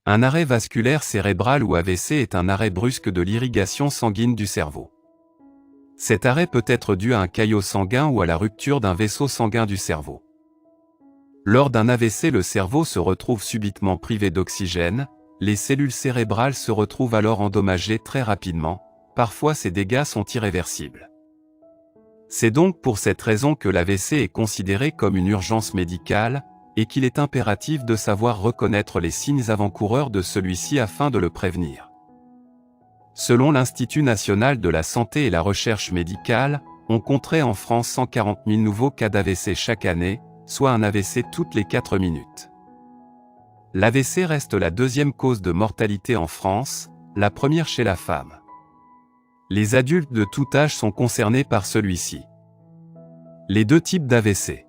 Un arrêt vasculaire cérébral ou AVC est un arrêt brusque de l'irrigation sanguine du cerveau. Cet arrêt peut être dû à un caillot sanguin ou à la rupture d'un vaisseau sanguin du cerveau. Lors d'un AVC, le cerveau se retrouve subitement privé d'oxygène, les cellules cérébrales se retrouvent alors endommagées très rapidement, parfois ces dégâts sont irréversibles. C'est donc pour cette raison que l'AVC est considéré comme une urgence médicale, et qu'il est impératif de savoir reconnaître les signes avant-coureurs de celui-ci afin de le prévenir. Selon l'Institut national de la santé et la recherche médicale, on compterait en France 140 000 nouveaux cas d'AVC chaque année, soit un AVC toutes les 4 minutes. L'AVC reste la deuxième cause de mortalité en France, la première chez la femme. Les adultes de tout âge sont concernés par celui-ci. Les deux types d'AVC.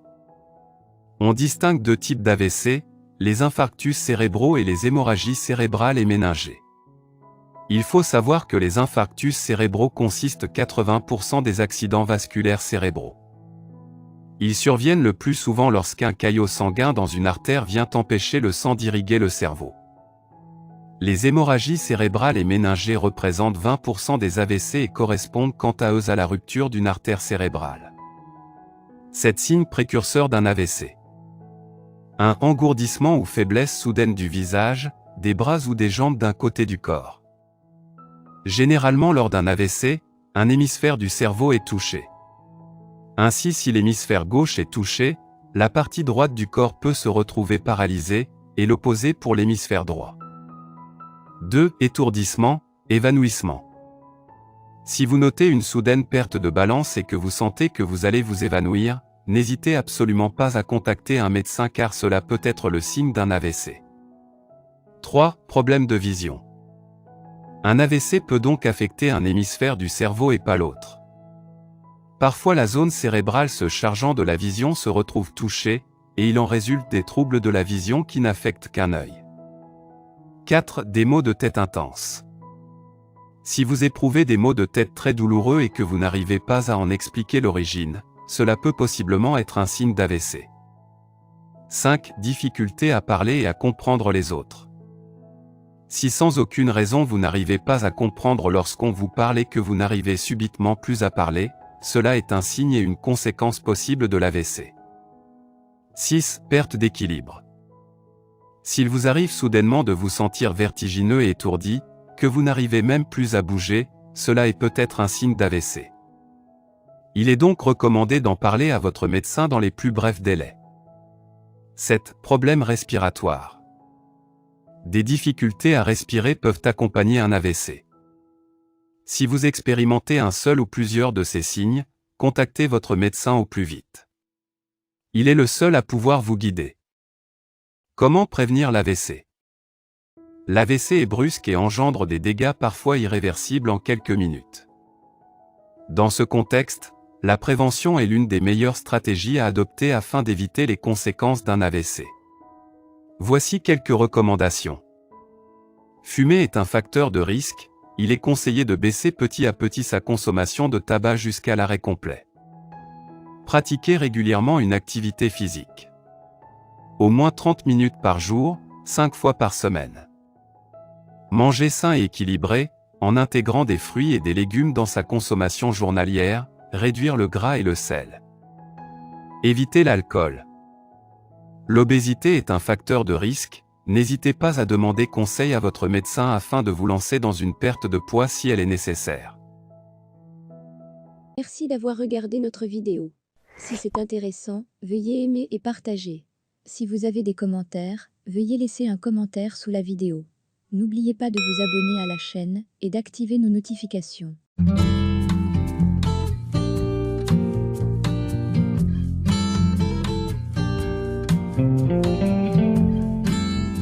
On distingue deux types d'AVC, les infarctus cérébraux et les hémorragies cérébrales et méningées. Il faut savoir que les infarctus cérébraux consistent 80% des accidents vasculaires cérébraux. Ils surviennent le plus souvent lorsqu'un caillot sanguin dans une artère vient empêcher le sang d'irriguer le cerveau. Les hémorragies cérébrales et méningées représentent 20% des AVC et correspondent quant à eux à la rupture d'une artère cérébrale. C'est signe précurseur d'un AVC. Un engourdissement ou faiblesse soudaine du visage, des bras ou des jambes d'un côté du corps. Généralement lors d'un AVC, un hémisphère du cerveau est touché. Ainsi, si l'hémisphère gauche est touché, la partie droite du corps peut se retrouver paralysée, et l'opposé pour l'hémisphère droit. 2. Étourdissement, évanouissement. Si vous notez une soudaine perte de balance et que vous sentez que vous allez vous évanouir, n'hésitez absolument pas à contacter un médecin car cela peut être le signe d'un AVC. 3. Problème de vision. Un AVC peut donc affecter un hémisphère du cerveau et pas l'autre. Parfois la zone cérébrale se chargeant de la vision se retrouve touchée, et il en résulte des troubles de la vision qui n'affectent qu'un œil. 4. Des maux de tête intenses. Si vous éprouvez des maux de tête très douloureux et que vous n'arrivez pas à en expliquer l'origine, cela peut possiblement être un signe d'AVC. 5. Difficulté à parler et à comprendre les autres. Si sans aucune raison vous n'arrivez pas à comprendre lorsqu'on vous parle et que vous n'arrivez subitement plus à parler, cela est un signe et une conséquence possible de l'AVC. 6. Perte d'équilibre. S'il vous arrive soudainement de vous sentir vertigineux et étourdi, que vous n'arrivez même plus à bouger, cela est peut-être un signe d'AVC. Il est donc recommandé d'en parler à votre médecin dans les plus brefs délais. 7. Problèmes respiratoires. Des difficultés à respirer peuvent accompagner un AVC. Si vous expérimentez un seul ou plusieurs de ces signes, contactez votre médecin au plus vite. Il est le seul à pouvoir vous guider. Comment prévenir l'AVC ? L'AVC est brusque et engendre des dégâts parfois irréversibles en quelques minutes. Dans ce contexte, la prévention est l'une des meilleures stratégies à adopter afin d'éviter les conséquences d'un AVC. Voici quelques recommandations. Fumer est un facteur de risque, il est conseillé de baisser petit à petit sa consommation de tabac jusqu'à l'arrêt complet. Pratiquez régulièrement une activité physique. Au moins 30 minutes par jour, 5 fois par semaine. Mangez sain et équilibré, en intégrant des fruits et des légumes dans sa consommation journalière, réduire le gras et le sel. Évitez l'alcool. L'obésité est un facteur de risque, n'hésitez pas à demander conseil à votre médecin afin de vous lancer dans une perte de poids si elle est nécessaire. Merci d'avoir regardé notre vidéo. Si c'est intéressant, veuillez aimer et partager. Si vous avez des commentaires, veuillez laisser un commentaire sous la vidéo. N'oubliez pas de vous abonner à la chaîne et d'activer nos notifications.